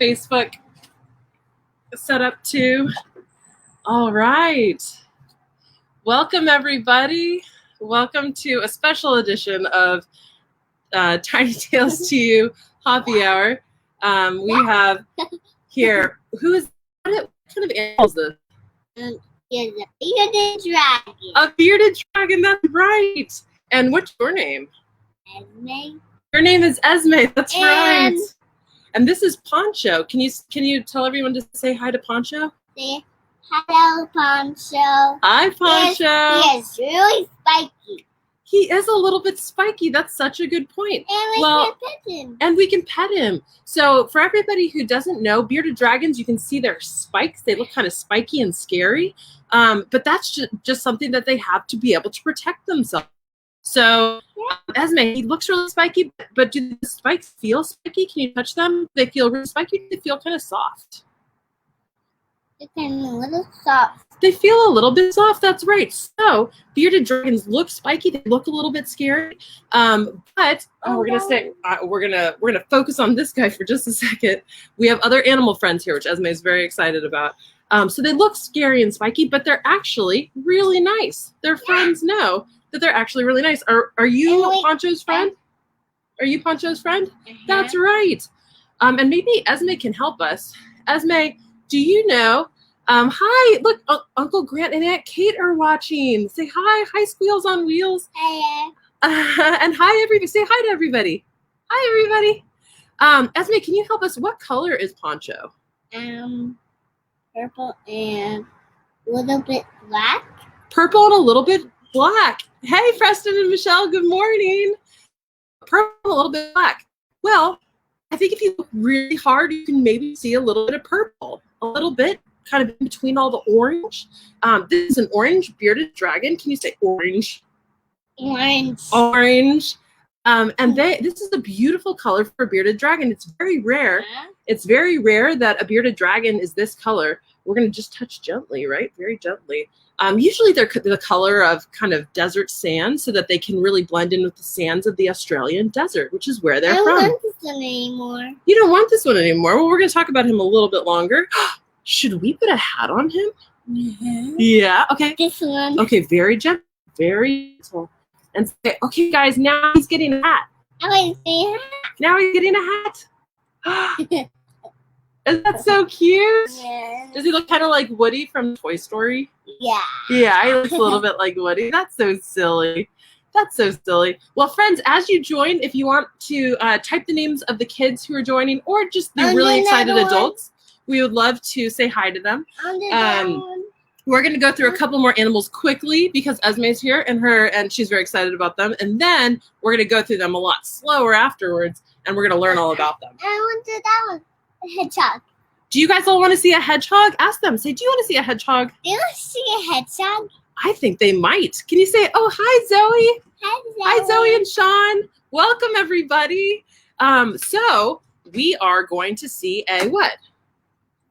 Facebook set up too. All right. Welcome, everybody. Welcome to a special edition of Tiny Tales to You Hobby Hour. We have here, what kind of animal is this? It's a bearded dragon. A bearded dragon, that's right. And what's your name? Esme. Your name is Esme, that's right. And this is Poncho. Can you tell everyone to say hi to Poncho? Say hello, Poncho. Hi, Poncho. He is really spiky. He is a little bit spiky. That's such a good point. And we can pet him. And we can pet him. So for everybody who doesn't know, bearded dragons, you can see their spikes. They look kind of spiky and scary. But that's just something that they have to be able to protect themselves. So Esme, he looks really spiky, but do the spikes feel spiky? Can you touch them? They feel really spiky. They feel kind of soft. They're kind of a little soft. They feel a little bit soft. That's right. So bearded dragons look spiky. They look a little bit scary. But we're gonna focus on this guy for just a second. We have other animal friends here, which Esme is very excited about. So they look scary and spiky, but they're actually really nice. Their friends know that they're actually really nice. Are you Poncho's friend? Are you Poncho's friend? That's right. And maybe Esme can help us. Esme, do you know? Hi, look, Uncle Grant and Aunt Kate are watching. Say hi. Hi, Squeals on Wheels. Hi. And hi, everybody. Say hi to everybody. Hi, everybody. Esme, can you help us? What color is Poncho? Purple and a little bit black. Purple and a little bit black. Hey, Preston and Michelle, good morning. Purple and a little bit black. Well, I think if you look really hard, you can maybe see a little bit of purple. A little bit, kind of in between all the orange. This is an orange bearded dragon. Can you say orange? Orange. Orange. And this is a beautiful color for a bearded dragon. It's very rare. It's very rare that a bearded dragon is this color. We're going to just touch gently, right? Very gently. Usually they're the color of kind of desert sand so that they can really blend in with the sands of the Australian desert, which is where they're from. I don't want this one anymore. You don't want this one anymore? Well, we're going to talk about him a little bit longer. Should we put a hat on him? Mm-hmm. Yeah, okay. This one. Okay, very gentle, very gentle. And say, okay, guys, now he's getting a hat. I want to see a hat. Now he's getting a hat. Is that so cute? Yeah. Does he look kind of like Woody from Toy Story? Yeah. Yeah, he looks a little bit like Woody. That's so silly. That's so silly. Well, friends, as you join, if you want to type the names of the kids who are joining or just the really excited adults, we would love to say hi to them. We're going to go through a couple more animals quickly because Esme's here and she's very excited about them. And then we're going to go through them a lot slower afterwards, and we're going to learn all about them. I want to do that one. A hedgehog. Do you guys all want to see a hedgehog? Ask them. Say, do you want to see a hedgehog? Do you want to see a hedgehog? I think they might. Can you say, oh, hi, Zoe. Hi, Zoe. Hi, Zoe and Sean. Welcome, everybody. So we are going to see a what?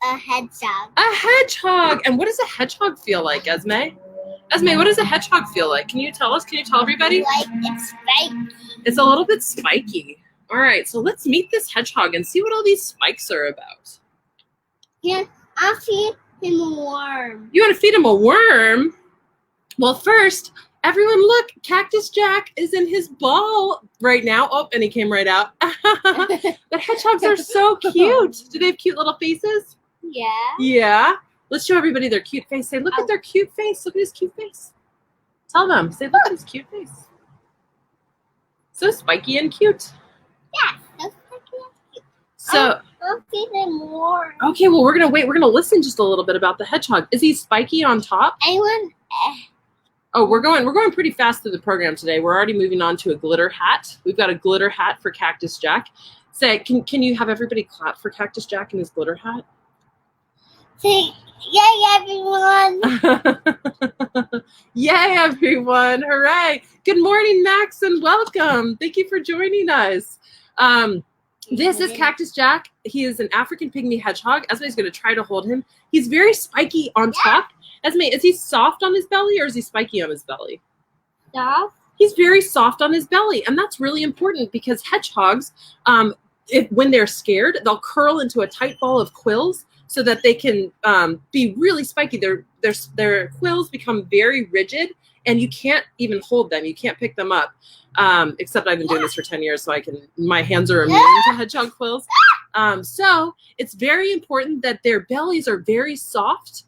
A hedgehog. A hedgehog. And what does a hedgehog feel like, Esme? Esme, what does a hedgehog feel like? Can you tell us? Can you tell everybody? Like it's spiky. It's a little bit spiky. All right, so let's meet this hedgehog and see what all these spikes are about. Yeah, I'll feed him a worm. You want to feed him a worm? Well, first, everyone look, Cactus Jack is in his ball right now. Oh, and he came right out. The hedgehogs are so cute. Do they have cute little faces? Yeah. Yeah. Let's show everybody their cute face. Say, look at their cute face. Look at his cute face. Tell them. Say, look at his cute face. So spiky and cute. Yeah, that's cute. So I'll feed him more. Okay, well, we're gonna wait. We're gonna listen just a little bit about the hedgehog. Is he spiky on top? Oh, we're going pretty fast through the program today. We're already moving on to a glitter hat. We've got a glitter hat for Cactus Jack. Say, can you have everybody clap for Cactus Jack and his glitter hat? Say, yay, everyone! Yay, everyone! Hooray! Good morning, Max, and welcome. Thank you for joining us. This is Cactus Jack. He is an African pygmy hedgehog. Esme's going to try to hold him. He's very spiky on top. Esme, is he soft on his belly or is he spiky on his belly? Soft. He's very soft on his belly, and that's really important because hedgehogs, when they're scared, they'll curl into a tight ball of quills so that they can be really spiky. Their quills become very rigid, and you can't even hold them. You can't pick them up. Except I've been doing this for 10 years, so my hands are immune to hedgehog quills. So it's very important that their bellies are very soft,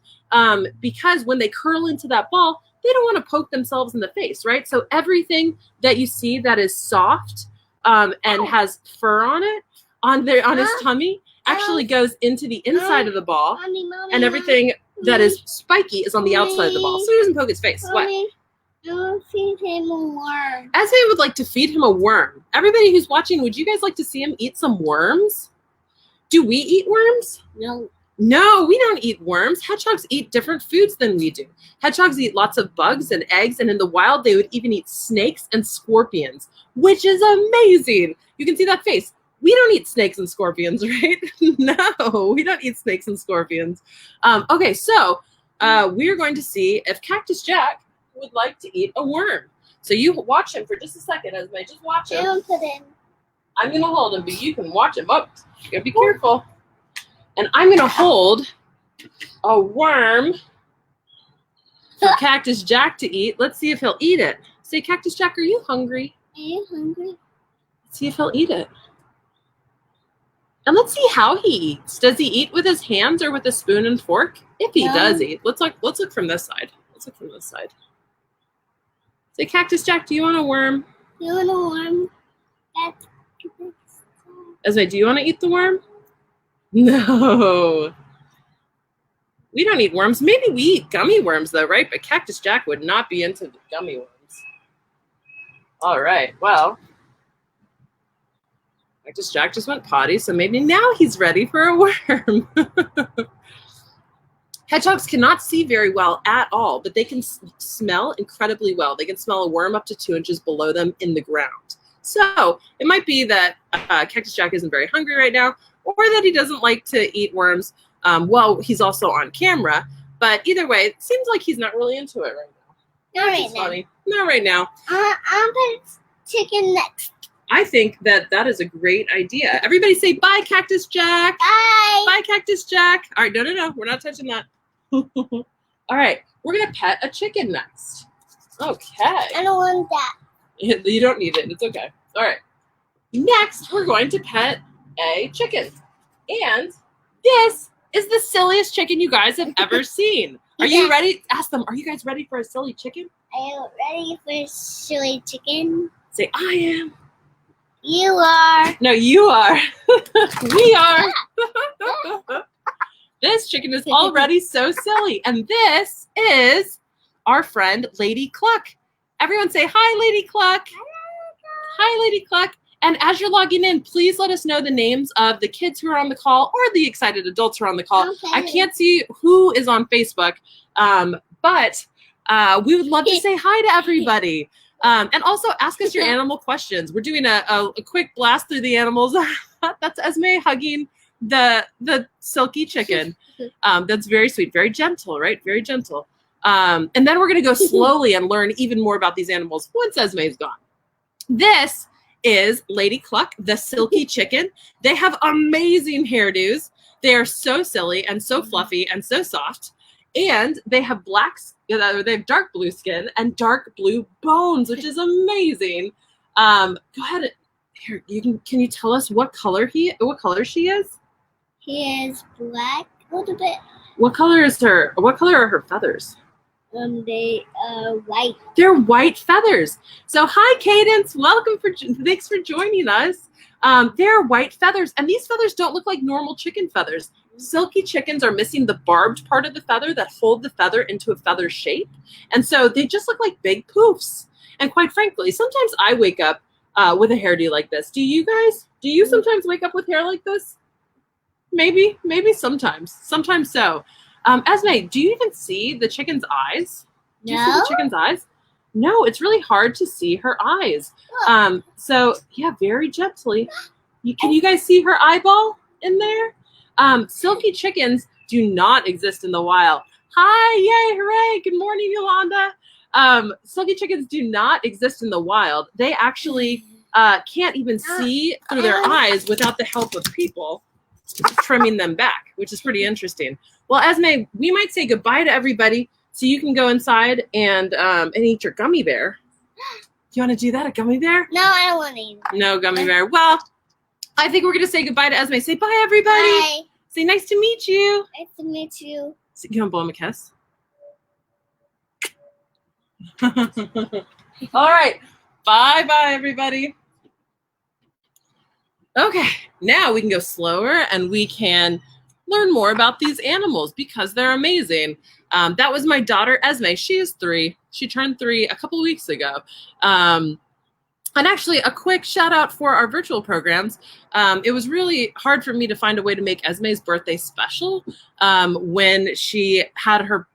because when they curl into that ball, they don't want to poke themselves in the face, right? So everything that you see that is soft and has fur on it, on his tummy, actually goes into the inside of the ball, and everything that is spiky is on the outside of the ball, so he doesn't poke his face. What? I want to feed him a worm. Esme would like to feed him a worm. Everybody who's watching, would you guys like to see him eat some worms? Do we eat worms? No. No, we don't eat worms. Hedgehogs eat different foods than we do. Hedgehogs eat lots of bugs and eggs, and in the wild, they would even eat snakes and scorpions, which is amazing. You can see that face. We don't eat snakes and scorpions, right? No, we don't eat snakes and scorpions. Okay, so we're going to see if Cactus Jack would like to eat a worm. So you watch him for just a second, Esme. Just watch him. I'm going to hold him, but you can watch him. Oh, you got to be careful. And I'm going to hold a worm for Cactus Jack to eat. Let's see if he'll eat it. Say, Cactus Jack, are you hungry? Are you hungry? Let's see if he'll eat it. And let's see how he eats. Does he eat with his hands or with a spoon and fork? If he does eat. Let's look from this side. Let's look from this side. Say, Cactus Jack, do you want a worm? You want a worm? Esme, do you want to eat the worm? No. We don't eat worms. Maybe we eat gummy worms, though, right? But Cactus Jack would not be into the gummy worms. All right, well, Cactus Jack just went potty, so maybe now he's ready for a worm. Hedgehogs cannot see very well at all, but they can smell incredibly well. They can smell a worm up to 2 inches below them in the ground. So it might be that Cactus Jack isn't very hungry right now, or that he doesn't like to eat worms while he's also on camera. But either way, it seems like he's not really into it right now. Not right now. Funny. Not right now. I'll put chicken next. I think that is a great idea. Everybody say bye, Cactus Jack. Bye. Bye, Cactus Jack. All right, no. We're not touching that. All right, we're going to pet a chicken next. Okay. I don't want that. You don't need it. It's okay. All right. Next, we're going to pet a chicken. And this is the silliest chicken you guys have ever seen. Are you ready? Ask them, are you guys ready for a silly chicken? Are you ready for a silly chicken? Say, I am. You are. No, you are. We are. This chicken is already so silly. And this is our friend, Lady Kluck. Everyone say, hi, Lady Kluck. Hi, Lady Kluck. And as you're logging in, please let us know the names of the kids who are on the call or the excited adults who are on the call. Okay. I can't see who is on Facebook, but we would love to say hi to everybody. And also ask us your animal questions. We're doing a quick blast through the animals. That's Esme hugging the Silkie chicken. That's very sweet, very gentle, right? Very gentle. And then we're going to go slowly and learn even more about these animals once Esme's gone. This is Lady Kluck, the Silkie chicken. They have amazing hairdos. They are so silly and so fluffy and so soft. And they have they have dark blue skin and dark blue bones, which is amazing. Go ahead. Here, can you tell us what color she is? He is black a little bit. What color are her feathers? They are white. They're white feathers. So hi, Cadence. Thanks for joining us. They're white feathers, and these feathers don't look like normal chicken feathers. Silkie chickens are missing the barbed part of the feather that hold the feather into a feather shape. And so they just look like big poofs. And quite frankly, sometimes I wake up with a hairdo like this. Do you guys? Do you sometimes wake up with hair like this? Maybe sometimes. Sometimes so. Esme, do you even see the chicken's eyes? Do you see the chicken's eyes? No, it's really hard to see her eyes. So yeah, very gently. Can you guys see her eyeball in there? Silkie chickens do not exist in the wild. Hi, yay, hooray, good morning, Yolanda. Silkie chickens do not exist in the wild. They actually can't even see through their eyes without the help of people trimming them back, which is pretty interesting. Well, Esme, we might say goodbye to everybody so you can go inside and eat your gummy bear. You want to do that, a gummy bear? No, I don't want to eat it. No gummy bear. Well, I think we're going to say goodbye to Esme. Say bye, everybody. Bye. Say nice to meet you. Nice to meet you. So, you want to blow him a kiss? All right. Bye-bye, everybody. Okay, now we can go slower and we can learn more about these animals because they're amazing. That was my daughter, Esme. She is 3. She turned 3 a couple of weeks ago. And actually, a quick shout out for our virtual programs. It was really hard for me to find a way to make Esme's birthday special when she had her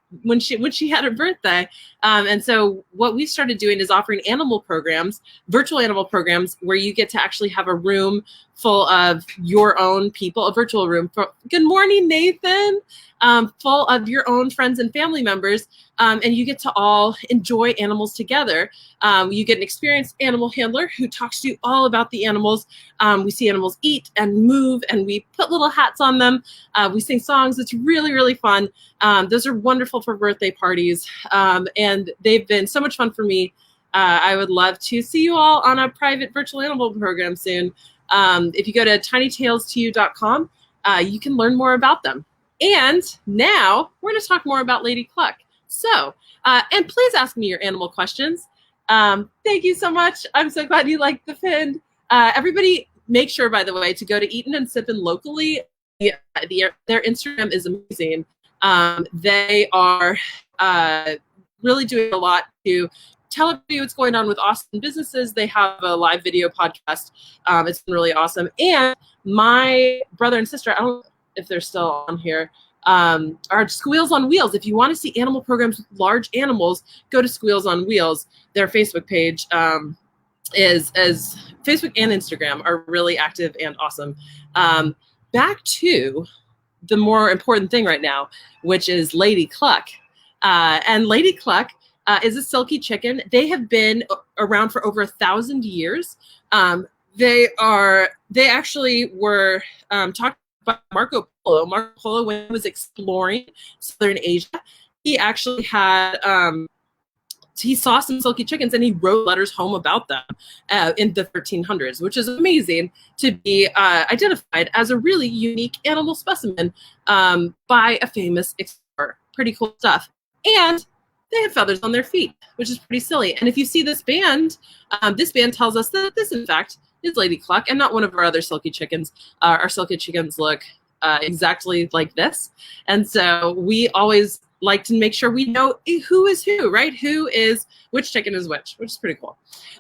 birthday. And so what we started doing is offering animal programs, virtual animal programs, where you get to actually have a room full of your own people, a virtual room. Good morning, Nathan. Full of your own friends and family members, and you get to all enjoy animals together. You get an experienced animal handler who talks to you all about the animals. We see animals eat and move, and we put little hats on them. We sing songs. It's really, really fun. Those are wonderful for birthday parties, and they've been so much fun for me. I would love to see you all on a private virtual animal program soon. If you go to tinytailstoyou.com, you can learn more about them. And now we're going to talk more about Lady Kluck. So, and please ask me your animal questions. Thank you so much. I'm so glad you liked the pin. Everybody make sure, by the way, to go to Eatin' and Sippin' locally. Their Instagram is amazing. They are really doing a lot to tell everybody what's going on with awesome businesses. They have a live video podcast. It's been really awesome. And my brother and sister, I don't know if they're still on here, are Squeals on Wheels. If you want to see animal programs with large animals, go to Squeals on Wheels. Their Facebook page is Facebook and Instagram are really active and awesome. Back to the more important thing right now, which is Lady Kluck. And Lady Kluck is a silkie chicken. They have been around for over 1,000 years. They actually were talked by Marco Polo. Marco Polo, when he was exploring Southern Asia, he actually had he saw some silkie chickens and he wrote letters home about them in the 1300s, which is amazing to be identified as a really unique animal specimen by a famous explorer. Pretty cool stuff. And they have feathers on their feet, which is pretty silly. And if you see this band tells us that this, in fact, is Lady Kluck and not one of our other silkie chickens. Our silkie chickens look exactly like this. And so we always like to make sure we know who is who, right? Which chicken is which is pretty cool.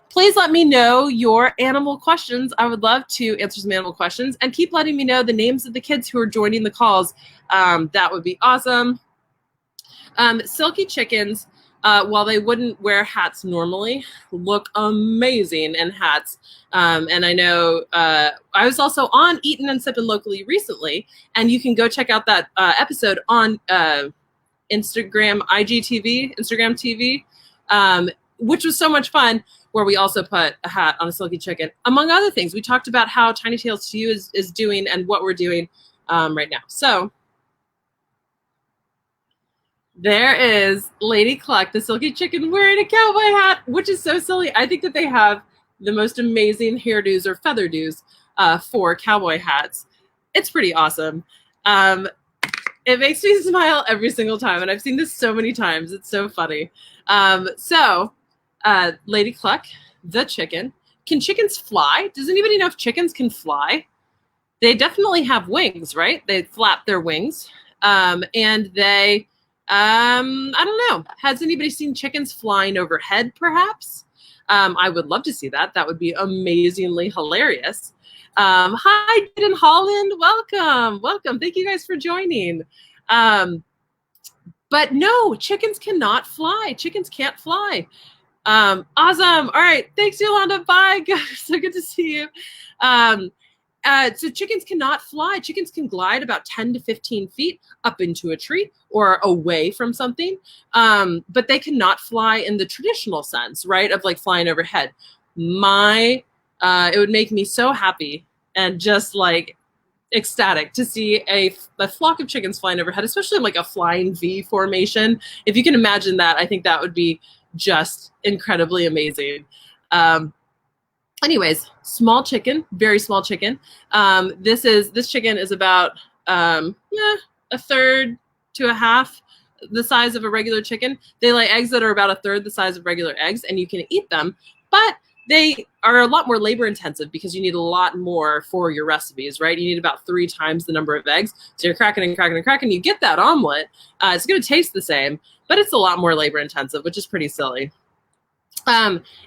Please let me know your animal questions. I would love to answer some animal questions, and keep letting me know the names of the kids who are joining the calls. That would be awesome. Silkie chickens, while they wouldn't wear hats normally, look amazing in hats. And I know I was also on Eatin' and Sippin' locally recently, and you can go check out that episode on Instagram TV, which was so much fun, where we also put a hat on a silkie chicken. Among other things, we talked about how Tiny Tails to You is doing and what we're doing right now. So there is Lady Kluck, the silkie chicken, wearing a cowboy hat, which is so silly. I think that they have the most amazing hairdos or feather do's for cowboy hats. It's pretty awesome. It makes me smile every single time, and I've seen this so many times. It's so funny. Lady Kluck, the chicken. Can chickens fly? Does anybody know if chickens can fly? They definitely have wings, right? They flap their wings. And they... I don't know. Has anybody seen chickens flying overhead, perhaps? I would love to see that. That would be amazingly hilarious. Hi, Jaden Holland. Welcome. Welcome. Thank you guys for joining. But no, chickens cannot fly. Chickens can't fly. Awesome. All right. Thanks, Yolanda. Bye. So good to see you. So chickens cannot fly. Chickens can glide about 10 to 15 feet up into a tree or away from something. But they cannot fly in the traditional sense, right? Of like flying overhead. My It would make me so happy and just like ecstatic to see a flock of chickens flying overhead, especially in like a flying V formation. If you can imagine that, I think that would be just incredibly amazing. Anyways, small chicken, very small chicken. This chicken is about a third to a half the size of a regular chicken. They lay eggs that are about a third the size of regular eggs, and you can eat them, but they are a lot more labor intensive because you need a lot more for your recipes, right? You need about 3 times the number of eggs. So you're cracking and cracking and cracking. You get that omelet. It's going to taste the same, but it's a lot more labor intensive, which is pretty silly.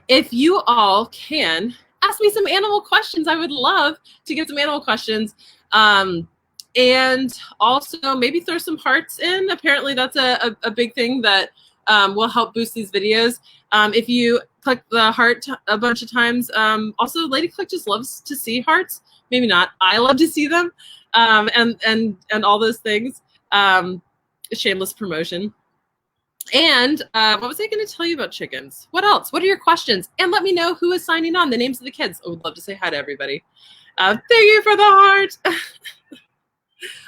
If you all can ask me some animal questions, I would love to get some animal questions. And also maybe throw some hearts in. Apparently that's a big thing that will help boost these videos. If you click the heart a bunch of times, also Lady Kluck just loves to see hearts. Maybe not. I love to see them, and all those things. Shameless promotion. And what was I going to tell you about chickens? What else? What are your questions? And let me know who is signing on, the names of the kids. I would love to say hi to everybody. Thank you for the heart.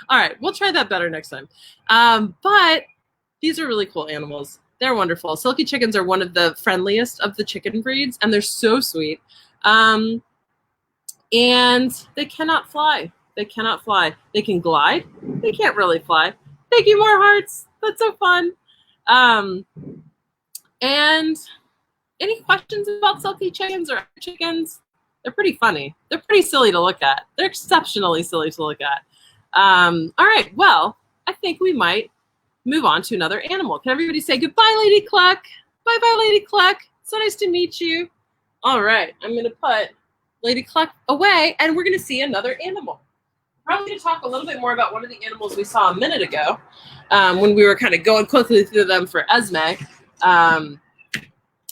All right, we'll try that better next time. But these are really cool animals. They're wonderful. Silkie chickens are one of the friendliest of the chicken breeds, and they're so sweet. And they cannot fly. They cannot fly. They can glide. They can't really fly. Thank you, more hearts. That's so fun. And any questions about Silkie chickens or chickens? They're pretty funny. They're pretty silly to look at. They're exceptionally silly to look at. All right, well, I think we might move on to another animal. Can everybody say goodbye, Lady Kluck? Bye-bye, Lady Kluck. So nice to meet you. All right, I'm going to put Lady Kluck away, and we're going to see another animal. Probably going to talk a little bit more about one of the animals we saw a minute ago when we were kind of going quickly through them for Esme,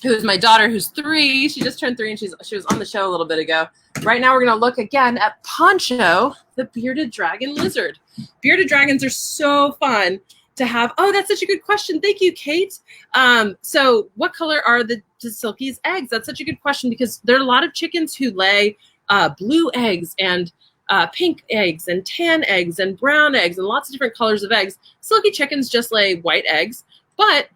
who is my daughter, who's 3. She just turned 3, and she was on the show a little bit ago. Right now, we're going to look again at Poncho, the bearded dragon lizard. Bearded dragons are so fun to have. Oh, that's such a good question. Thank you, Kate. So what color are the Silkie's eggs? That's such a good question because there are a lot of chickens who lay blue eggs and pink eggs and tan eggs and brown eggs and lots of different colors of eggs. Silkie chickens just lay white eggs, but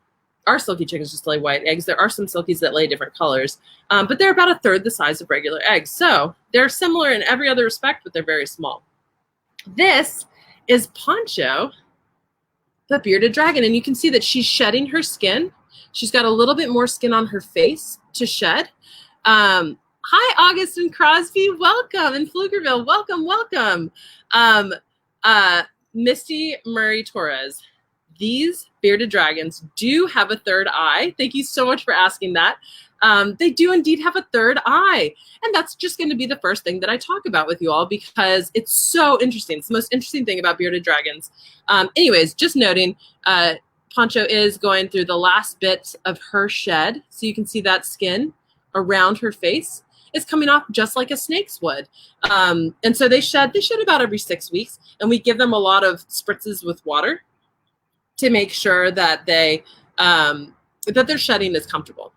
our Silkie chickens just lay white eggs. There are some Silkies that lay different colors, but they're about a third the size of regular eggs. So they're similar in every other respect, but they're very small. This is Poncho, the bearded dragon, and you can see that she's shedding her skin. She's got a little bit more skin on her face to shed. Hi, August and Crosby, welcome. And Pflugerville, welcome, welcome. Misty Murray Torres. These bearded dragons do have a third eye. Thank you so much for asking that. They do indeed have a third eye. And that's just going to be the first thing that I talk about with you all because it's so interesting. It's the most interesting thing about bearded dragons. Anyways, just noting, Poncho is going through the last bit of her shed. So you can see that skin around her face is coming off just like a snake's would. And so they shed about every 6 weeks. And we give them a lot of spritzes with water to make sure that they that their shedding is comfortable.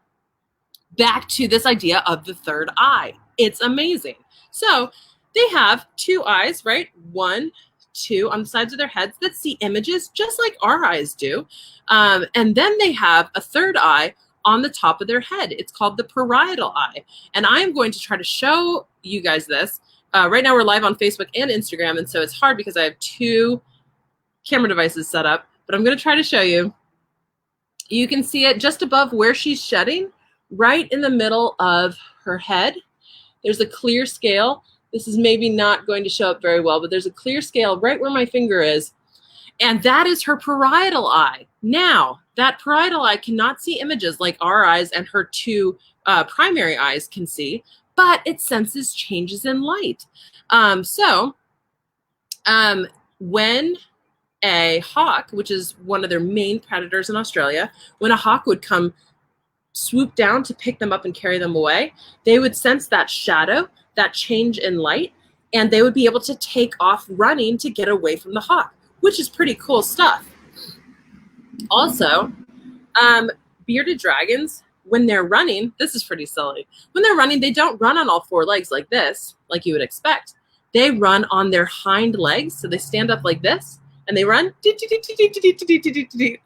Back to this idea of the third eye. It's amazing. So they have 2 eyes, right? 1, 2 on the sides of their heads that see images just like our eyes do. And then they have a third eye on the top of their head. It's called the parietal eye. And I am going to try to show you guys this. Right now we're live on Facebook and Instagram, and so it's hard because I have 2 camera devices set up. But I'm going to try to show you. You can see it just above where she's shedding, right in the middle of her head. There's a clear scale. This is maybe not going to show up very well, but there's a clear scale right where my finger is. And that is her parietal eye. Now, that parietal eye cannot see images like our eyes and her 2 primary eyes can see, but it senses changes in light. When a hawk, which is one of their main predators in Australia, when a hawk would come swoop down to pick them up and carry them away, they would sense that shadow, that change in light, and they would be able to take off running to get away from the hawk, which is pretty cool stuff. Also, bearded dragons when they're running, this is pretty silly. When they're running, they don't run on all four legs like this, like you would expect. They run on their hind legs. So they stand up like this and they run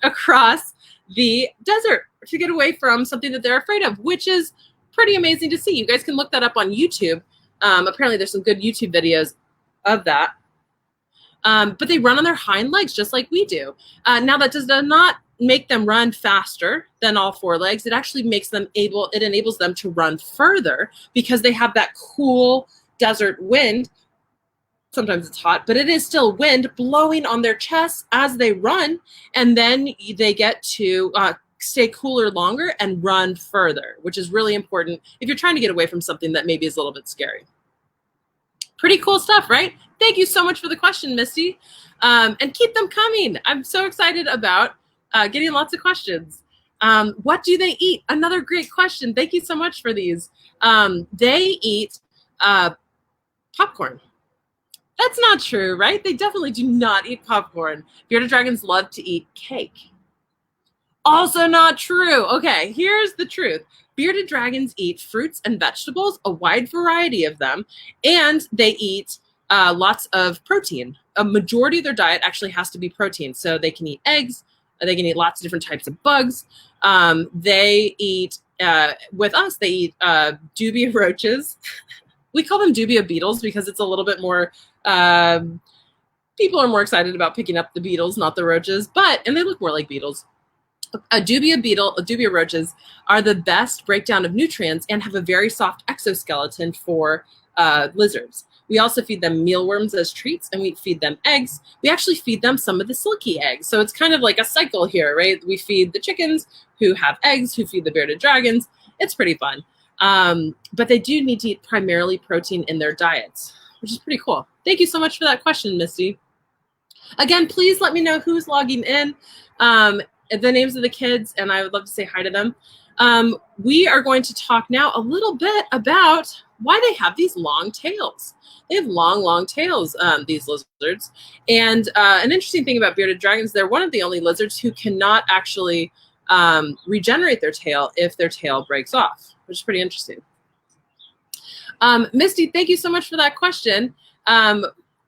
across the desert to get away from something that they're afraid of, which is pretty amazing to see. You guys can look that up on YouTube. Apparently there's some good YouTube videos of that. But they run on their hind legs just like we do. Now that does not make them run faster than all four legs. It actually makes them it enables them to run further because they have that cool desert wind. Sometimes it's hot, but it is still wind blowing on their chests as they run. And then they get to stay cooler longer and run further, which is really important if you're trying to get away from something that maybe is a little bit scary. Pretty cool stuff, right? Thank you so much for the question, Misty. And keep them coming. I'm so excited about getting lots of questions. What do they eat? Another great question. Thank you so much for these. They eat popcorn. That's not true, right? They definitely do not eat popcorn. Bearded dragons love to eat cake. Also not true. Okay, here's the truth. Bearded dragons eat fruits and vegetables, a wide variety of them, and they eat lots of protein. A majority of their diet actually has to be protein. So they can eat eggs, they can eat lots of different types of bugs. They eat, with us, they eat dubia roaches. We call them Dubya Beetles because it's a little bit more, people are more excited about picking up the beetles, not the roaches, and they look more like beetles. Dubya roaches are the best breakdown of nutrients and have a very soft exoskeleton for lizards. We also feed them mealworms as treats, and we feed them eggs. We actually feed them some of the silky eggs. So it's kind of like a cycle here, right? We feed the chickens who have eggs, who feed the bearded dragons. It's pretty fun. But they do need to eat primarily protein in their diets, which is pretty cool. Thank you so much for that question, Misty. Again, please let me know who's logging in, the names of the kids, and I would love to say hi to them. We are going to talk now a little bit about why they have these long tails. They have long, long tails, these lizards. And an interesting thing about bearded dragons, they're one of the only lizards who cannot actually regenerate their tail if their tail breaks off, which is pretty interesting. Misty, thank you so much for that question.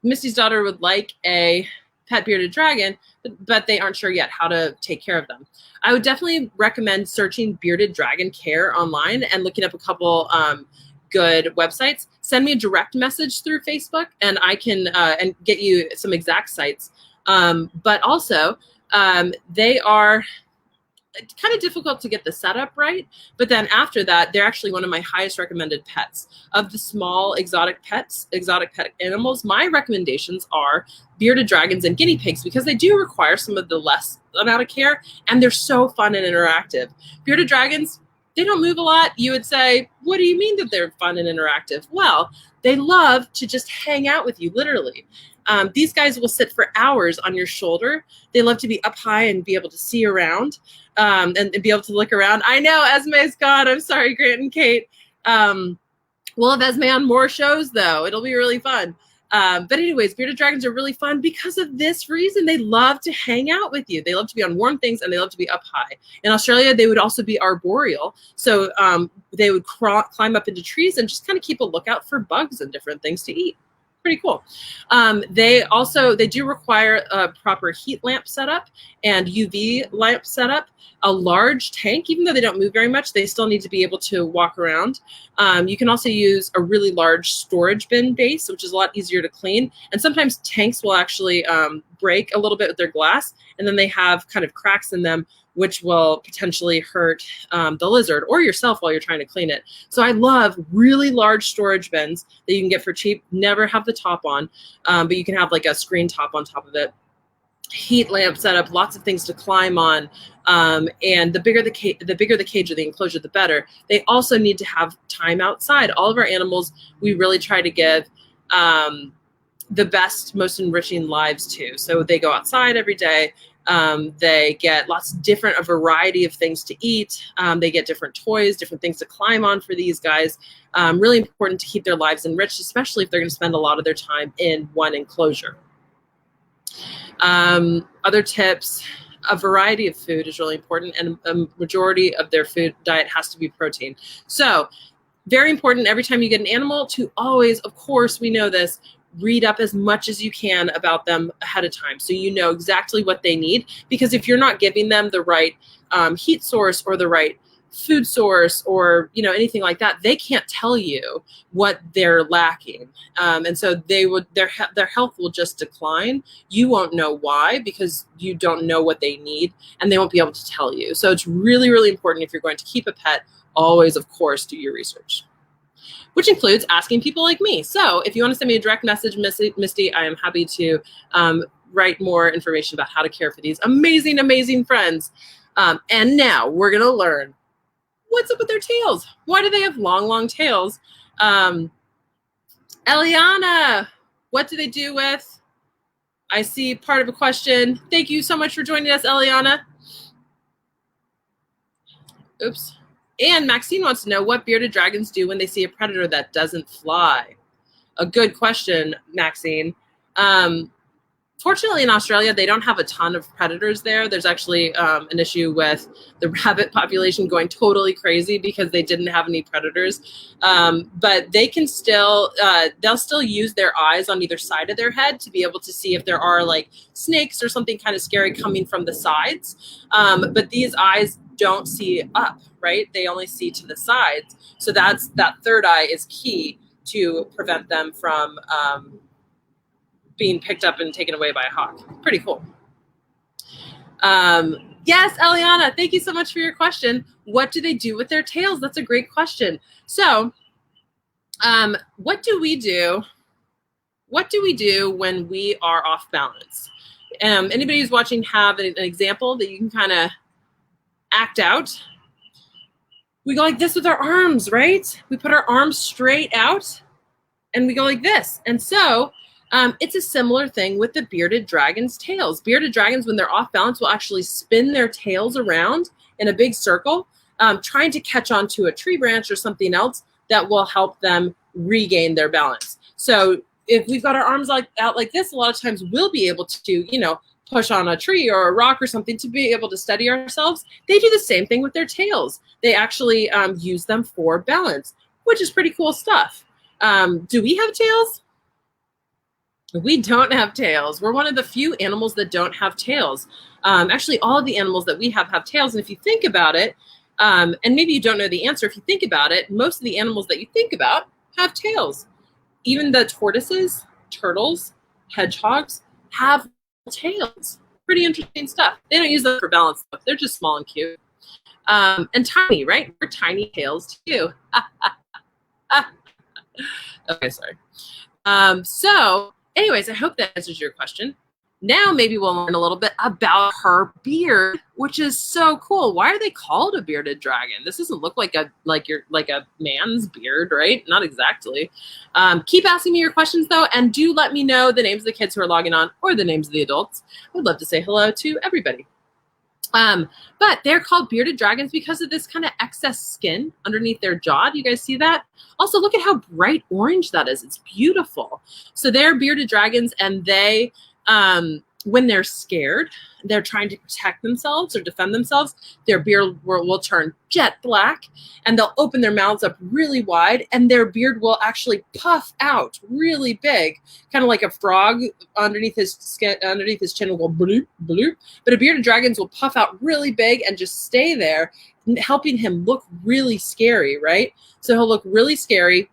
Misty's daughter would like a pet bearded dragon, but they aren't sure yet how to take care of them. I would definitely recommend searching bearded dragon care online and looking up a couple good websites. Send me a direct message through Facebook, and I can and get you some exact sites. But also, they are kind of difficult to get the setup right, but then after that, they're actually one of my highest recommended pets. Of the small exotic pet animals, my recommendations are bearded dragons and guinea pigs because they do require some of the less amount of care, and they're so fun and interactive. Bearded dragons, they don't move a lot. You would say, what do you mean that they're fun and interactive? Well, they love to just hang out with you, literally. These guys will sit for hours on your shoulder. They love to be up high and be able to see around and be able to look around. I know Esme's gone. I'm sorry, Grant and Kate. We'll have Esme on more shows, though. It'll be really fun. But anyways, bearded dragons are really fun because of this reason. They love to hang out with you. They love to be on warm things, and they love to be up high. In Australia, they would also be arboreal. So they would climb up into trees and just kind of keep a lookout for bugs and different things to eat. Pretty cool. They do require a proper heat lamp setup and UV lamp setup, a large tank. Even though they don't move very much, they still need to be able to walk around. You can also use a really large storage bin base, which is a lot easier to clean. And sometimes tanks will actually break a little bit with their glass, and then they have kind of cracks in them, which will potentially hurt the lizard or yourself while you're trying to clean it. So I love really large storage bins that you can get for cheap. Never have the top on, but you can have like a screen top on top of it. Heat lamp setup, lots of things to climb on, and the bigger the cage or the enclosure, the better. They also need to have time outside. All of our animals, we really try to give the best, most enriching lives to. So they go outside every day. They get a variety of things to eat. They get different toys, different things to climb on for these guys. Really important to keep their lives enriched, especially if they're going to spend a lot of their time in one enclosure. Other tips, a variety of food is really important, and a majority of their food diet has to be protein. So very important every time you get an animal to always, of course, we know this, read up as much as you can about them ahead of time so you know exactly what they need. Because if you're not giving them the right heat source or the right food source or anything like that, they can't tell you what they're lacking, and so their health will just decline. You won't know why because you don't know what they need, and they won't be able to tell you. So it's really, really important if you're going to keep a pet, always, of course, do your research, which includes asking people like me. So if you want to send me a direct message, Misty, I am happy to write more information about how to care for these amazing, amazing friends. And now we're going to learn what's up with their tails. Why do they have long, long tails? Eliana, what do they do with? I see part of a question. Thank you so much for joining us, Eliana. Oops. And Maxine wants to know what bearded dragons do when they see a predator that doesn't fly. A good question, Maxine. Fortunately, in Australia, they don't have a ton of predators there. There's actually an issue with the rabbit population going totally crazy because they didn't have any predators. But they can still, they'll still use their eyes on either side of their head to be able to see if there are like snakes or something kind of scary coming from the sides. But these eyes don't see up, right? They only see to the sides. So that third eye is key to prevent them from being picked up and taken away by a hawk. Pretty cool. Yes, Eliana, thank you so much for your question. What do they do with their tails? That's a great question. So what do we do? What do we do when we are off balance? Anybody who's watching have an example that you can kind of act out? We go like this with our arms, right? We put our arms straight out and we go like this. And so it's a similar thing with the bearded dragon's tails. Bearded dragons, when they're off balance, will actually spin their tails around in a big circle, trying to catch onto a tree branch or something else that will help them regain their balance. So if we've got our arms out like this, a lot of times we'll be able to, push on a tree or a rock or something to be able to steady ourselves. They do the same thing with their tails. They actually use them for balance, which is pretty cool stuff. Do we have tails? We don't have tails. We're one of the few animals that don't have tails. Actually, all of the animals that we have tails. And if you think about it, and maybe you don't know the answer, if you think about it, most of the animals that you think about have tails. Even the tortoises, turtles, hedgehogs have tails. Pretty interesting stuff. They don't use them for balance stuff. They're just small and cute. And tiny, right? We're tiny tails too. Okay, sorry. So anyways, I hope that answers your question. Now maybe we'll learn a little bit about her beard, which is so cool. Why are they called a bearded dragon? This doesn't look like a man's beard, right? Not exactly. Keep asking me your questions though, and do let me know the names of the kids who are logging on or the names of the adults. I would love to say hello to everybody. But they're called bearded dragons because of this kind of excess skin underneath their jaw. Do you guys see that? Also, look at how bright orange that is. It's beautiful. So they're bearded dragons, and they, when they're scared, they're trying to protect themselves or defend themselves, their beard will turn jet black, and they'll open their mouths up really wide, and their beard will actually puff out really big, kind of like a frog underneath his skin, underneath his chin will go bloop, bloop. But a bearded dragon's will puff out really big and just stay there, helping him look really scary, right? So he'll look really scary,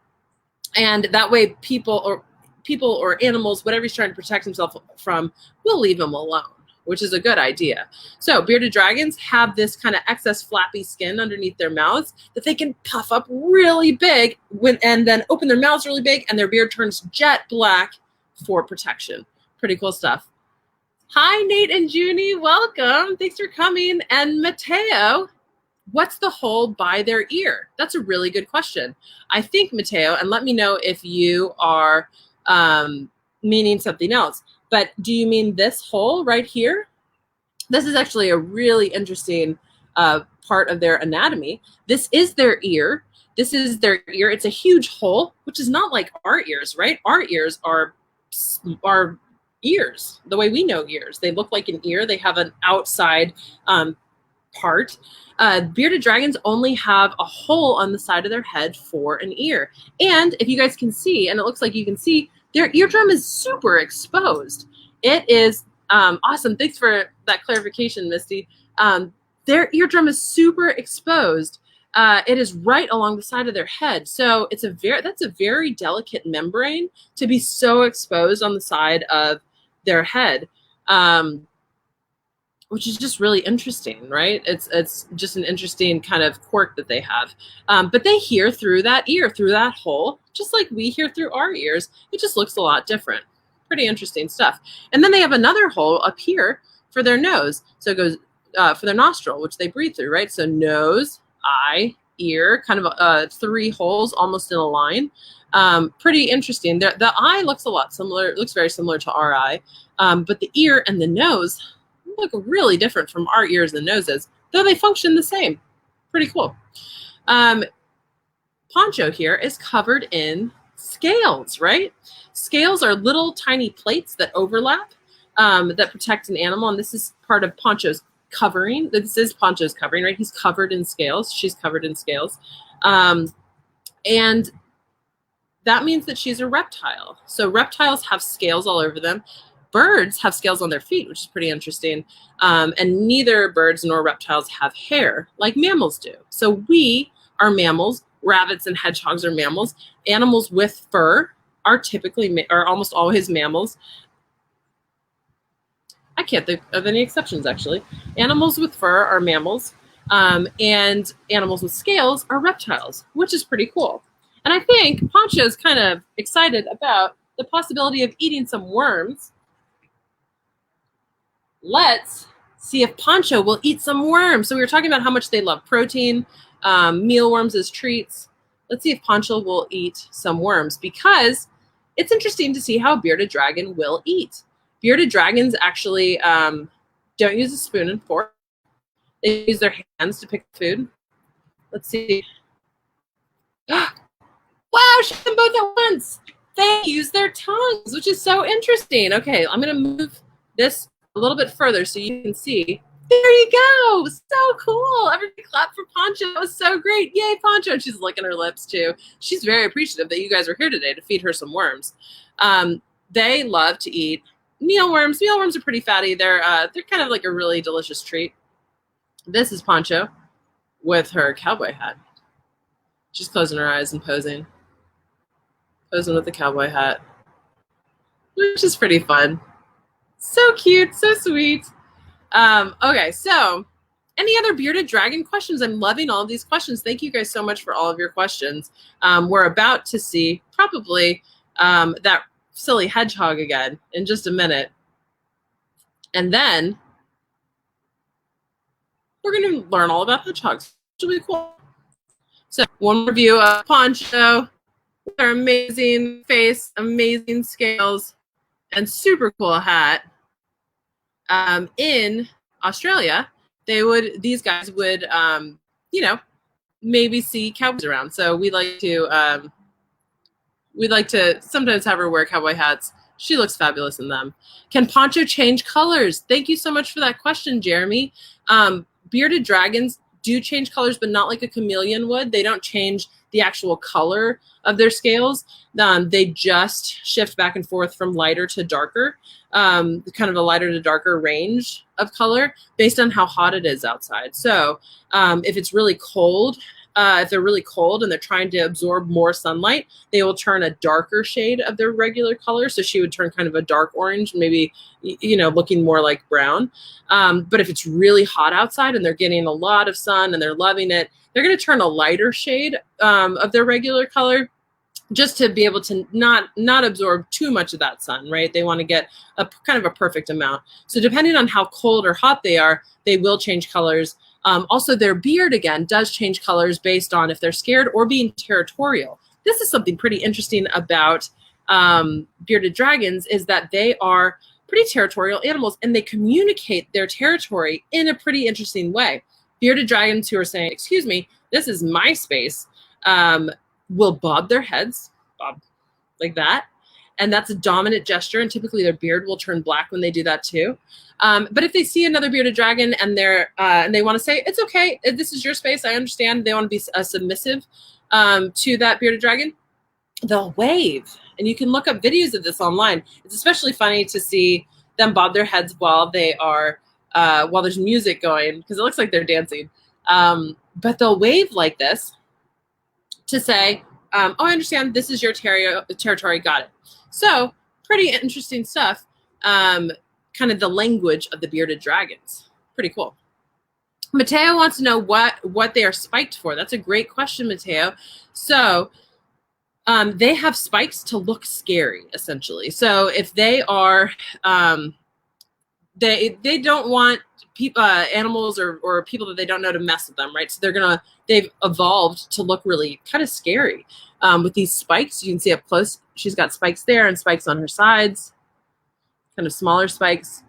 and that way people or animals, whatever he's trying to protect himself from, will leave him alone, which is a good idea. So bearded dragons have this kind of excess flappy skin underneath their mouths that they can puff up really big and then open their mouths really big, and their beard turns jet black for protection. Pretty cool stuff. Hi, Nate and Junie. Welcome. Thanks for coming. And Mateo, what's the hole by their ear? That's a really good question. I think, Mateo, and let me know if you are meaning something else, but do you mean this hole right here? This is actually a really interesting part of their anatomy. This is their ear. This is their ear. It's a huge hole, which is not like our ears, right? Our ears are ears, the way we know ears. They look like an ear. They have an outside part. Bearded dragons only have a hole on the side of their head for an ear. And if you guys can see, and it looks like you can see, their eardrum is super exposed. It is awesome. Thanks for that clarification, Misty. Their eardrum is super exposed. It is right along the side of their head. So it's that's a very delicate membrane to be so exposed on the side of their head. Which is just really interesting, right? It's just an interesting kind of quirk that they have. But they hear through that ear, through that hole, just like we hear through our ears. It just looks a lot different. Pretty interesting stuff. And then they have another hole up here for their nose. So it goes for their nostril, which they breathe through, right? So nose, eye, ear, kind of 3 holes almost in a line. Pretty interesting. The eye looks a lot similar. It looks very similar to our eye. But the ear and the nose look really different from our ears and noses, though they function the same. Pretty cool. Poncho here is covered in scales, right? Scales are little tiny plates that overlap that protect an animal, and this is part of Poncho's covering. This is Poncho's covering, right? He's covered in scales. She's covered in scales. And that means that she's a reptile. So reptiles have scales all over them. Birds have scales on their feet, which is pretty interesting. And neither birds nor reptiles have hair like mammals do. So we are mammals. Rabbits and hedgehogs are mammals. Animals with fur are almost always mammals. I can't think of any exceptions, actually. Animals with fur are mammals, and animals with scales are reptiles, which is pretty cool. And I think Poncho's kind of excited about the possibility of eating some worms. Let's see if Poncho will eat some worms. So we were talking about how much they love protein, mealworms as treats. Let's see if Poncho will eat some worms, because it's interesting to see how a bearded dragon will eat. Bearded dragons actually don't use a spoon and fork. They use their hands to pick food. Let's see. Wow, she did them both at once. They use their tongues, which is so interesting. Okay, I'm going to move this a little bit further so you can see. There you go. So cool. Everybody clap for Poncho. It was so great. Yay, Poncho. She's licking her lips too. She's very appreciative that you guys are here today to feed her some worms. They love to eat mealworms. Mealworms are pretty fatty. They're kind of like a really delicious treat. This is Poncho with her cowboy hat. She's closing her eyes and posing. Posing with the cowboy hat, which is pretty fun. So cute, so sweet. Okay, so any other bearded dragon questions? I'm loving all of these questions. Thank you guys so much for all of your questions. We're about to see probably that silly hedgehog again in just a minute. And then we're going to learn all about hedgehogs, which will be cool. So one review of Poncho, their amazing face, amazing scales, and super cool hat. In Australia, these guys would, maybe see cowboys around. So we'd like to sometimes have her wear cowboy hats. She looks fabulous in them. Can Poncho change colors? Thank you so much for that question, Jeremy. Bearded dragons do change colors, but not like a chameleon would. They don't change the actual color of their scales. They just shift back and forth from lighter to darker, kind of a lighter to darker range of color based on how hot it is outside. So if it's really cold, if they're really cold and they're trying to absorb more sunlight, they will turn a darker shade of their regular color. So she would turn kind of a dark orange, maybe, looking more like brown. But if it's really hot outside and they're getting a lot of sun and they're loving it, they're going to turn a lighter shade of their regular color, just to be able to not absorb too much of that sun, right? They want to get a kind of a perfect amount. So depending on how cold or hot they are, they will change colors. Also, their beard, again, does change colors based on if they're scared or being territorial. This is something pretty interesting about bearded dragons, is that they are pretty territorial animals, and they communicate their territory in a pretty interesting way. Bearded dragons who are saying, excuse me, this is my space, will bob their heads, bob like that, and that's a dominant gesture, and typically their beard will turn black when they do that too. But if they see another bearded dragon and they want to say, it's okay, this is your space, I understand, they want to be submissive to that bearded dragon, they'll wave. And you can look up videos of this online. It's especially funny to see them bob their heads while they are while there's music going, because it looks like they're dancing. But they'll wave like this to say, oh, I understand, this is your territory, got it. So pretty interesting stuff. Kind of the language of the bearded dragons. Pretty cool. Mateo wants to know what they are spiked for. That's a great question, Mateo. So they have spikes to look scary, essentially. So if they are, they don't want people, animals or people that they don't know to mess with them, right? So they've evolved to look really kind of scary. With these spikes, you can see up close, she's got spikes there and spikes on her sides, kind of smaller spikes.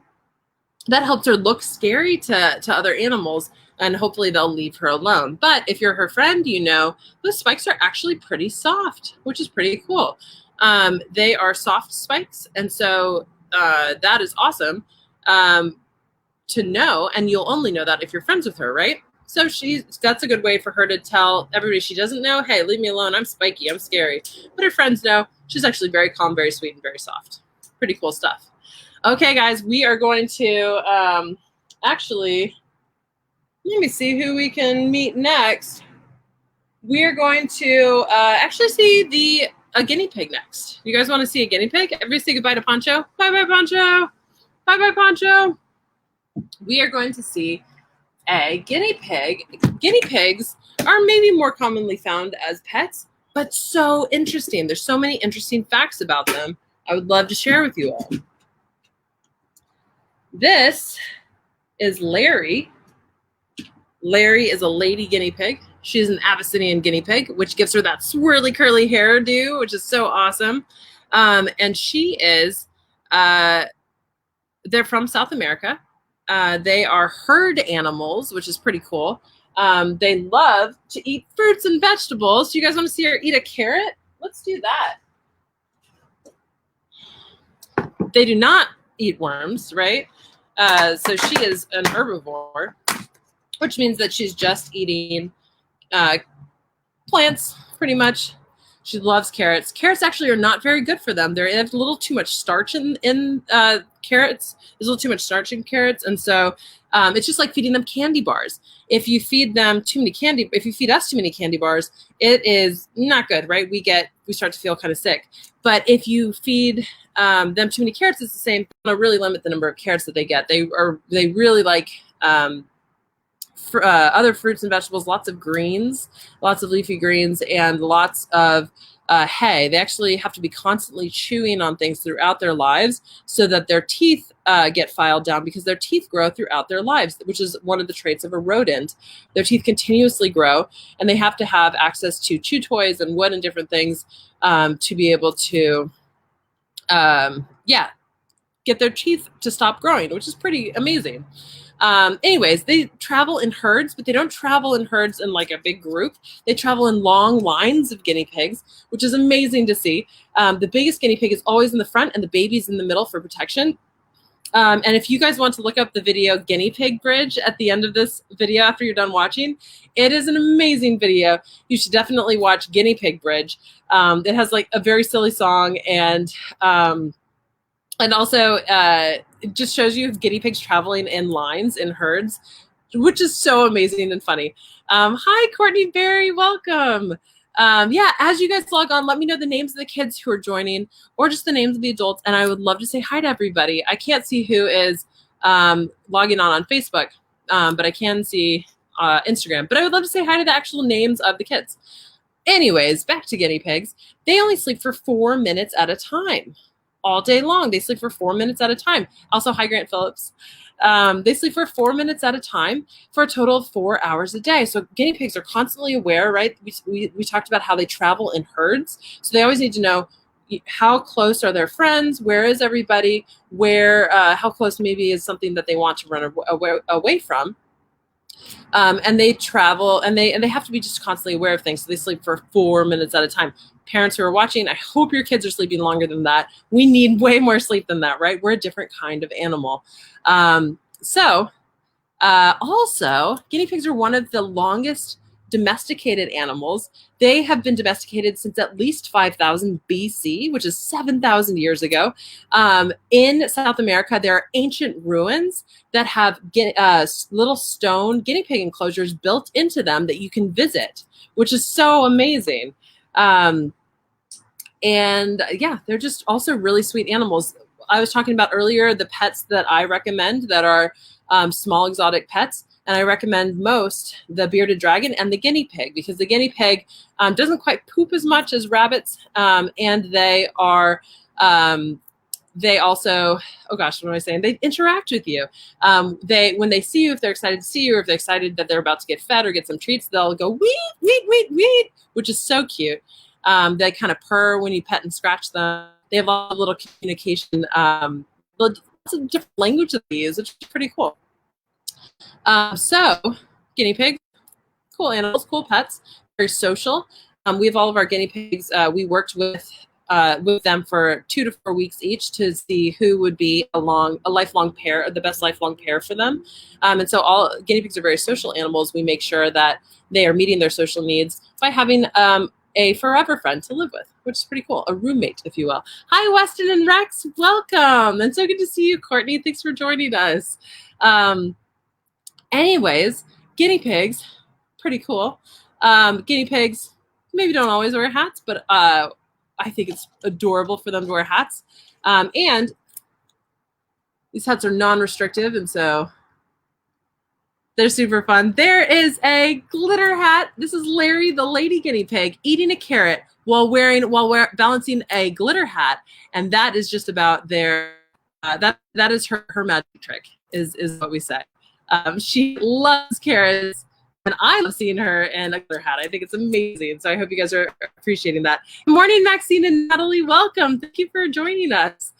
That helps her look scary to other animals, and hopefully they'll leave her alone. But if you're her friend, you know, those spikes are actually pretty soft, which is pretty cool. They are soft spikes, and so that is awesome to know, and you'll only know that if you're friends with her, right? So that's a good way for her to tell everybody she doesn't know, hey, leave me alone, I'm spiky, I'm scary. But her friends know she's actually very calm, very sweet, and very soft. Pretty cool stuff. Okay, guys, we are going to actually, let me see who we can meet next. We are going to actually see a guinea pig next. You guys want to see a guinea pig? Everybody say goodbye to Poncho. Bye-bye, Poncho. Bye-bye, Poncho. We are going to see a guinea pig. Guinea pigs are maybe more commonly found as pets, but so interesting. There's so many interesting facts about them I would love to share with you all. This is Larry. Larry is a lady guinea pig. She's an Abyssinian guinea pig, which gives her that swirly curly hairdo, which is so awesome. And she is, they're from South America. They are herd animals, which is pretty cool. They love to eat fruits and vegetables. Do you guys want to see her eat a carrot? Let's do that. They do not eat worms, right? So she is an herbivore, which means that she's just eating plants, pretty much. She loves carrots. Carrots actually are not very good for them. They have a little too much starch in carrots. There's a little too much starch in carrots, and so it's just like feeding them candy bars. If you feed them too many if you feed us too many candy bars, it is not good, right? We start to feel kind of sick. But if you feed them too many carrots, it's the same. It'll really limit the number of carrots that they get. They really like other fruits and vegetables, lots of greens, lots of leafy greens, and lots of hay. They actually have to be constantly chewing on things throughout their lives so that their teeth get filed down, because their teeth grow throughout their lives, which is one of the traits of a rodent. Their teeth continuously grow, and they have to have access to chew toys and wood and different things to be able to, get their teeth to stop growing, which is pretty amazing. Anyways, they travel in herds, but they don't travel in herds in like a big group. They travel in long lines of guinea pigs, which is amazing to see. The biggest guinea pig is always in the front and the baby's in the middle for protection. And if you guys want to look up the video Guinea Pig Bridge at the end of this video after you're done watching, it is an amazing video. You should definitely watch Guinea Pig Bridge. It has like a very silly song, and also it just shows you guinea pigs traveling in lines, in herds, which is so amazing and funny. Hi, Courtney Berry, welcome. As you guys log on, let me know the names of the kids who are joining, or just the names of the adults, and I would love to say hi to everybody. I can't see who is logging on Facebook, but I can see Instagram. But I would love to say hi to the actual names of the kids. Anyways, back to guinea pigs. They only sleep for 4 minutes at a time. All day long. They sleep for 4 minutes at a time. Also, hi, Grant Phillips. They sleep for 4 minutes at a time for a total of 4 hours a day. So guinea pigs are constantly aware, right? We talked about how they travel in herds. So they always need to know how close are their friends, where is everybody, how close maybe is something that they want to run away from. And they travel, and they have to be just constantly aware of things. So they sleep for 4 minutes at a time. parents who are watching, I hope your kids are sleeping longer than that. We need way more sleep than that, right? We're a different kind of animal. Also, guinea pigs are one of the longest domesticated animals. They have been domesticated since at least 5000 BC, which is 7,000 years ago. In South America, there are ancient ruins that have little stone guinea pig enclosures built into them that you can visit, which is so amazing. And yeah, they're just also really sweet animals. I was talking about earlier the pets that I recommend that are small exotic pets. And I recommend most the bearded dragon and the guinea pig, because the guinea pig doesn't quite poop as much as rabbits, and they are they also, oh gosh, what am I saying? They interact with you. When they see you, if they're excited to see you, or if they're excited that they're about to get fed or get some treats, they'll go weet, weet, weet, weet, which is so cute. They kind of purr when you pet and scratch them. They have a lot of little communication, lots of different language that they use, which is pretty cool. So guinea pigs, cool animals, cool pets, very social. We have all of our guinea pigs. We worked with them for 2 to 4 weeks each to see who would be a lifelong pair, the best lifelong pair for them. And so all guinea pigs are very social animals. We make sure that they are meeting their social needs by having a forever friend to live with, which is pretty cool. A roommate, if you will. Hi, Weston and Rex. Welcome. And so good to see you, Courtney. Thanks for joining us. Anyways, guinea pigs, pretty cool. Guinea pigs maybe don't always wear hats, but I think it's adorable for them to wear hats. And these hats are non-restrictive, and so they're super fun. There is a glitter hat. This is Larry, the lady guinea pig, eating a carrot while balancing a glitter hat, and that is just about their that is her magic trick, is what we say. She loves carrots, and I love seeing her in a glitter hat. I think it's amazing. So I hope you guys are appreciating that. Good morning, Maxine and Natalie. Welcome. Thank you for joining us.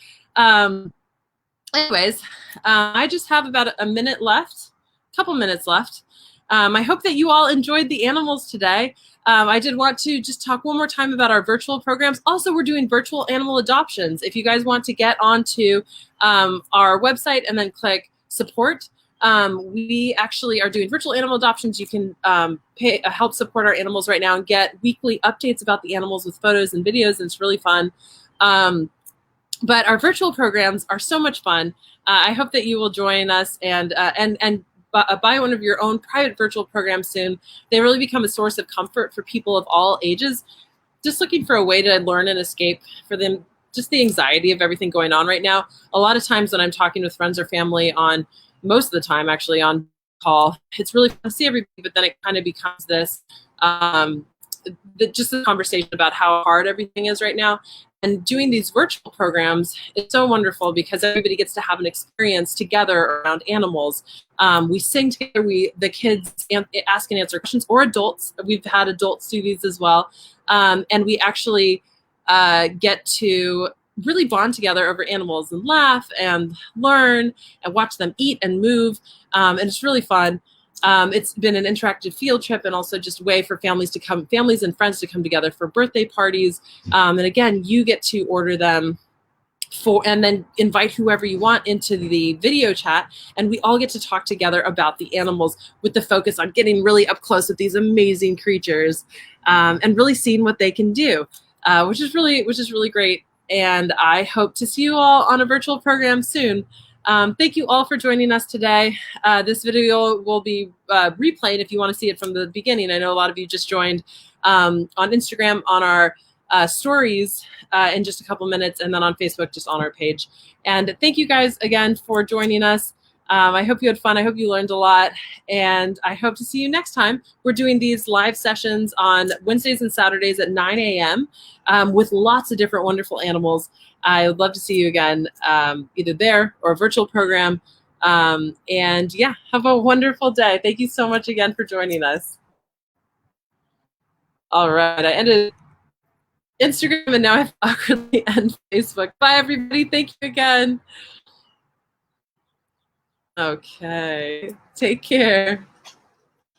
Anyways, I just have about a minute left, a couple minutes left. I hope that you all enjoyed the animals today. I did want to just talk one more time about our virtual programs. Also, we're doing virtual animal adoptions. If you guys want to get onto our website and then click support, we actually are doing virtual animal adoptions. You can help support our animals right now and get weekly updates about the animals with photos and videos, and it's really fun. But our virtual programs are so much fun. I hope that you will join us and buy one of your own private virtual programs soon. They really become a source of comfort for people of all ages, just looking for a way to learn and escape for them, just the anxiety of everything going on right now. A lot of times when I'm talking with friends or family most of the time actually on call, it's really fun to see everybody, but then it kind of becomes this, just a conversation about how hard everything is right now. And doing these virtual programs is so wonderful because everybody gets to have an experience together around animals. We sing together, the kids ask and answer questions, or adults. We've had adults do these as well. And we actually get to really bond together over animals and laugh and learn and watch them eat and move. And it's really fun. It's been an interactive field trip, and also just a way for families and friends to come together for birthday parties. And again, you get to order them and then invite whoever you want into the video chat, and we all get to talk together about the animals with the focus on getting really up close with these amazing creatures, and really seeing what they can do, which is really great. And I hope to see you all on a virtual program soon. Thank you all for joining us today. This video will be replayed if you want to see it from the beginning. I know a lot of you just joined on Instagram on our stories in just a couple minutes, and then on Facebook just on our page. And thank you guys again for joining us. I hope you had fun. I hope you learned a lot, and I hope to see you next time. We're doing these live sessions on Wednesdays and Saturdays at 9 a.m. With lots of different wonderful animals. I would love to see you again, either there or a virtual program. And yeah, have a wonderful day. Thank you so much again for joining us. All right, I ended Instagram and now I have awkwardly end Facebook. Bye, everybody. Thank you again. Okay, take care.